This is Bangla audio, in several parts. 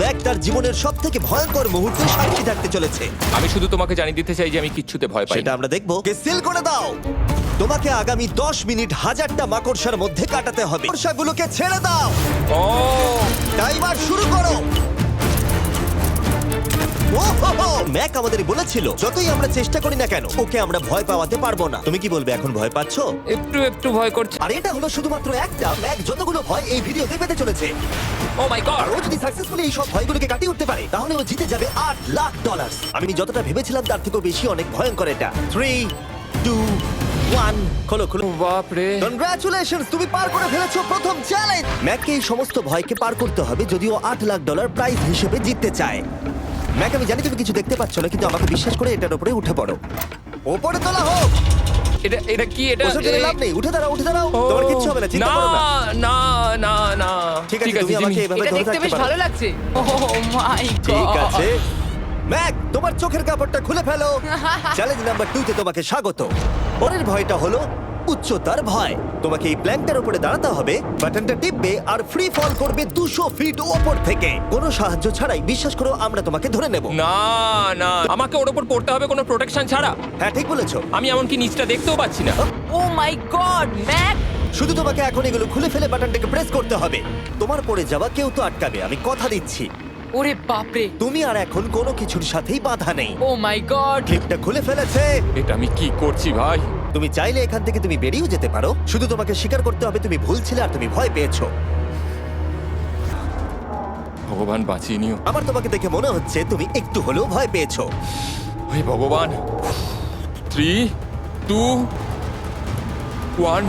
ম্যাক তার জীবনের সবথেকে ভয়ঙ্কর মুহূর্তে সাক্ষী থাকতে চলেছে। আমি শুধু তোমাকে জানিয়ে দিতে চাই যে আমি কিচ্ছুতে ভয় পাই সেটা না। আমরা দেখবো। সিল করে দাও। তোমাকে আগামী 10 মিনিট 1000টা মাকড়সার মধ্যে কাটাতে হবে। মাকড়সাগুলোকে ছেড়ে দাও। ও টাইমার শুরু করো। ওহো! ম্যাক আমাদের বলেছিল যতই আমরা চেষ্টা করি না কেন ওকে আমরা ভয় পাওয়াতে পারবো না। তুমি কি বলবে, এখন ভয় পাচ্ছো? একটু একটু ভয় করছে। আর এটা হলো শুধুমাত্র একটা। ম্যাক যতগুলো ভয় এই ভিডিওতে পেতে চলেছে, ও মাই গড। আর ও যদি সাকসেসফুলি এই সব ভয়গুলোকে কাটিয়ে উঠতে পারে তাহলে ও জিতে যাবে $8,00,000। আমি যতটা ভেবেছিলাম তার থেকেও বেশি অনেক ভয়ঙ্কর এটা। 3, 2, 1 খোলো খোলো। বাপ রে। কনগ্রাচুলেশনস, তুমি পার করে ফেলেছো প্রথম চ্যালেঞ্জ। ম্যাককে এই সমস্ত ভয়কে পার করতে হবে যদিও $8,00,000 প্রাইজ হিসেবে জিততে চায়। ম্যাক, আমি জানি তুমি কিছু দেখতে পাচ্ছ না, কিন্তু আমাকে বিশ্বাস করে এটার উপরে উঠে পড়ো। ওপরে তোলা হোক। এটা এটা কি এটা? ওসব জেনে লাভ নেই, উঠে দাঁড়াও, উঠে দাঁড়াও। ও, তোমার কিচ্ছু হবে না, চিন্তা না করো না। না না না। ঠিক আছে, তুমি আমাকে এভাবে এটা ধরে দেখতে থাকতে বেশ পারো। ভালো লাগছে। ও মাই গড। ঠিক আছে ম্যাক, তোমার চোখের কাপড়টা খুলে ফেলো। চ্যালেঞ্জ নাম্বার 2 তে তোমাকে স্বাগত। পরের ভয়টা হলো উচ্চতার ভয়। তোমাকে এই প্ল্যানটার উপরে দাঁড়াতে হবে, বাটনটা টিপবে আর ফ্রি ফল করবে 200 ফিট ওপর থেকে। কোনো সাহায্য ছাড়াই, বিশ্বাস করো আমরা তোমাকে ধরে নেব। না না, আমাকে ওর উপর পড়তে হবে কোনো প্রোটেকশন ছাড়া। হ্যাঁ, ঠিক বলেছো। আমি এমনকি নিচটা দেখতেও পাচ্ছি না। ও মাই গড, ম্যাক। শুধু তোমাকে এখন এগুলো খুলে ফেলে বাটনটাকে প্রেস করতে হবে। তোমার পড়ে যাওয়া কেউ তো আটকাবে, আমি কথা দিচ্ছি। ওরে বাপরে। তুমি আর এখন কোনো কিছুর সাথেই বাধা নেই। ও মাই গড। ক্লিপটা খুলে ফেলেছে। এটা আমি কি করছি ভাই? তুমি চাইলে এখান থেকে তুমি বেরিয়েও যেতে পারো, শুধু তোমাকে স্বীকার করতে হবে তুমি ভুল ছিলে আর তুমি ভয় পেয়েছো। ভগবান বাঁচিয়ে নিও। আমার তোমাকে দেখে মনে হচ্ছে তুমি একটু হলেও ভয় পেয়েছো। হে ভগবান। 3, 2, 1।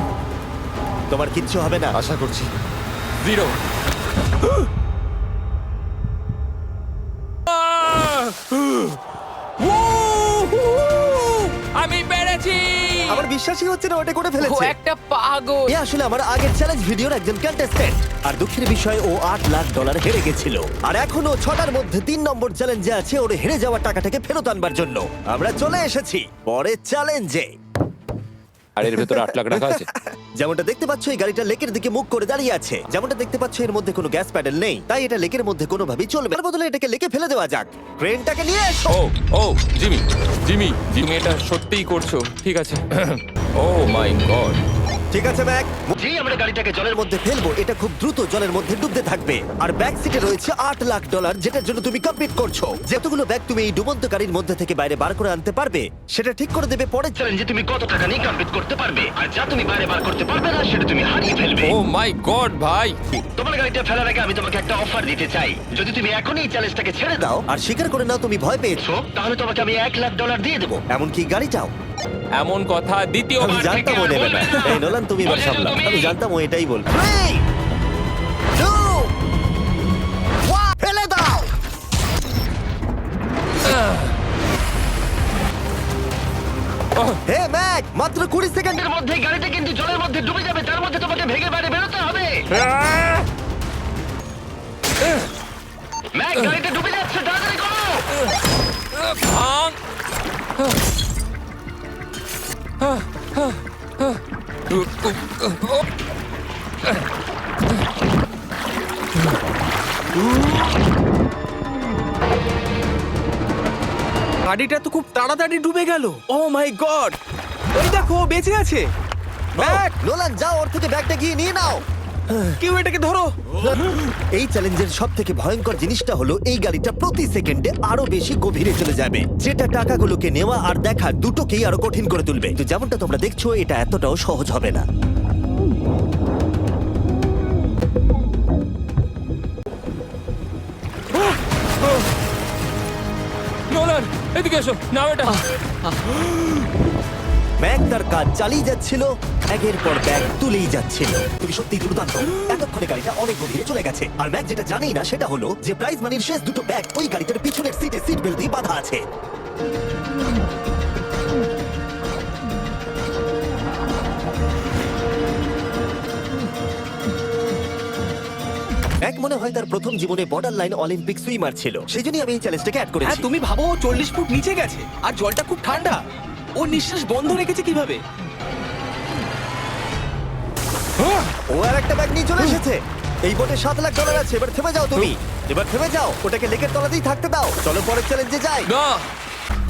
তোমার কিচ্ছু হবে না। আশা করছি। 0। আমি পেরেছি। আমার বিশ্বাসই হচ্ছে না ওটা করে ও ফেলেছে। একটা পাগল। এ আসলে আমার আগের চ্যালেঞ্জ ভিডিওর একজন কন্টেস্ট্যান্ট। আর দুঃখের বিষয় ও $8,00,000 হেরে গেছিল। আর এখনো 6টার মধ্যে 3 নম্বর চ্যালেঞ্জে আছে ওর হেরে যাওয়া টাকাটাকে ফেরত আনবার জন্য। আমরা চলে এসেছি পরের চ্যালেঞ্জে। আর এর ভেতরে 8 লাখ টাকা আছে। যেমনটা দেখতে পাচ্ছ এই গাড়িটা লেকের দিকে মুখ করে দাঁড়িয়ে আছে। যেমনটা দেখতে পাচ্ছ এর মধ্যে কোনো গ্যাস প্যাডেল নেই, তাই এটা লেকের মধ্যে কোনোভাবেই চলবে। তার বদলে এটাকে লেকে ফেলে দেওয়া যাক। ক্রেনটাকে নিয়ে এসো। ও ও জিমি জিমি তুমি এটা সত্যিই করছো? ঠিক আছে। ও মাই গড। ঠিক আছে ম্যাক, যেই আমরা গাড়িটাকে জলের মধ্যে ফেলবো এটা খুব দ্রুত জলের মধ্যে ডুবতে থাকবে। আর ব্যাক সিটে রয়েছে $8,00,000 যেটার জন্য তুমি কমপ্লিট করছো। যতগুলো ব্যাগ তুমি এই ডুবন্ত গাড়ির মধ্যে থেকে বাইরে বার করে আনতে পারবে সেটা ঠিক করে দেবে পরের চ্যালেঞ্জে তুমি কত টাকা নিয়ে কমপ্লিট করতে পারবে। আর যা তুমি বাইরে বার করতে পারবে না সেটা তুমি হারিয়ে ফেলবে। ও মাই গড ভাই। তোমার গাড়িটা ফেলার আগে আমি তোমাকে একটা অফার দিতে চাই। যদি তুমি এখনই এই চ্যালেঞ্জটাকে ছেড়ে দাও আর স্বীকার করে নাও তুমি ভয় পেয়েছো, তাহলে তোমাকে আমি $1,00,000 দিয়ে দেবো। এমনকি গাড়িটাও। এমন কথা আমি দ্বিতীয়বার থেকে জানতাম ও আর নেবে না। বলবে না। এই নোলান, তুমি এবার বলেছো সামলাও। তুমি। আমি জানতাম ও এটাই বলবে। 3, 2, 1 ফেলে দাও। ওহ, হে ম্যাক, মাত্র 20 সেকেন্ডের মধ্যে গাড়িটা কিন্তু জলের মধ্যে ডুবে যাবে। তার মধ্যে তোমাকে ভেঙে বাইরে বেরোতে হবে। আহ! ম্যাক, গাড়িটা ডুবে যাচ্ছে, তাড়াতাড়ি করো। ভাঙ। গাড়িটা তো খুব তাড়াতাড়ি ডুবে গেল। ও মাই গড, ওই দেখো ও বেঁচে আছে। ব্যাগ, নোলান, যাও ওর থেকে ব্যাগটা গিয়ে নিয়ে নাও। কেউ এটাকে ধরো। এই চ্যালেঞ্জের সব থেকে ভয়ঙ্কর জিনিসটা হলো এই গাড়িটা প্রতি সেকেন্ডে আরো বেশি গভীরে চলে যাবে, যেটা টাকাগুলোকে নেওয়া আর দেখা দুটোকেই আরো কঠিন করে তুলবে। তো যেমনটা তোমরা দেখছো এটা এতটাও সহজ হবে না। নোলান এদিকে এসো, নাও এটা। ম্যাক তার কাজ চালিয়ে যাচ্ছিল, ব্যাগের পর ব্যাগ তুলেই যাচ্ছিল। তুমি সত্যিই দুর্দান্ত। এতক্ষণে গাড়িটা অনেক গভীরে চলে গেছে। আর ম্যাক যেটা জানেই না সেটা হলো যে প্রাইজ মানির শেষ দুটো ব্যাগ ওই গাড়িটার পিছনের সিটে সিট বেল্ট দিয়ে বাঁধা আছে। ম্যাক মনে হয় তার প্রথম জীবনে বর্ডার লাইন অলিম্পিক সুইমার ছিল, সেই জন্যই আমি এই চ্যালেঞ্জটাকে অ্যাড হ্যাঁ, করেছি। তুমি ভাবো ও 40 ফুট নিচে গেছে আর জলটা খুব ঠান্ডা। ও নিঃশ্বাস বন্ধ রেখেছে কিভাবে? ও আর একটা ব্যাগ নিয়ে চলে এসেছে। এই বোটে $7,00,000 আছে, এবার থেমে যাও তুমি। এবার থেমে যাও, ওটাকে লেকের তলাতেই থাকতে দাও। চলো পরের চ্যালেঞ্জে যাই। না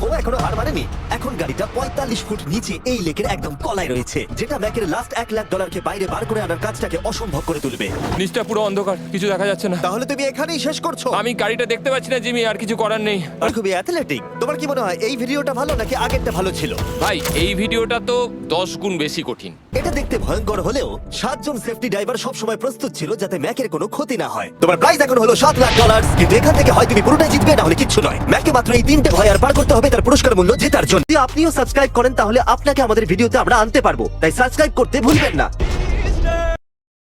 ও এখনো হার মানেনি। এখন গাড়িটা 45 ফুট নিচে এই লেকের একদম তলায় রয়েছে, যেটা ম্যাকের লাস্ট $1,00,000 বাইরে বার করে আনার কাজটাকে অসম্ভব করে তুলবে। নিচটা পুরো অন্ধকার, কিছু দেখা যাচ্ছে না। তাহলে তুমি এখানেই শেষ করছো। আমি গাড়িটা দেখতে পাচ্ছি না জিমি, আর কিছু করার নেই। আর খুবই অ্যাথলেটিক। তোমার কি মনে হয় এই ভিডিওটা ভালো নাকি আগেরটা ভালো ছিল? ভাই এই ভিডিওটা তো 10 গুণ বেশি কঠিন। এটা দেখতে ভয়ঙ্কর হলেও 7 জন সেফটি ড্রাইভার সব সময় প্রস্তুত ছিল যাতে ম্যাকের কোনো ক্ষতি না হয়। তোমার প্রাইস এখন হলো $7,00,000, কিন্তু এখান থেকে হয় তুমি পুরোটাই জিতবে, না হলে কিচ্ছু নয়। ম্যাককে মাত্র এই 3টে ভয় আর পার করতে হবে তার পুরস্কার মূল্য জেতার জন্য। যদি আপনিও সাবস্ক্রাইব করেন তাহলে আপনাকে আমাদের ভিডিওতে আমরা আনতে পারবো, তাই সাবস্ক্রাইব করতে ভুলবেন না।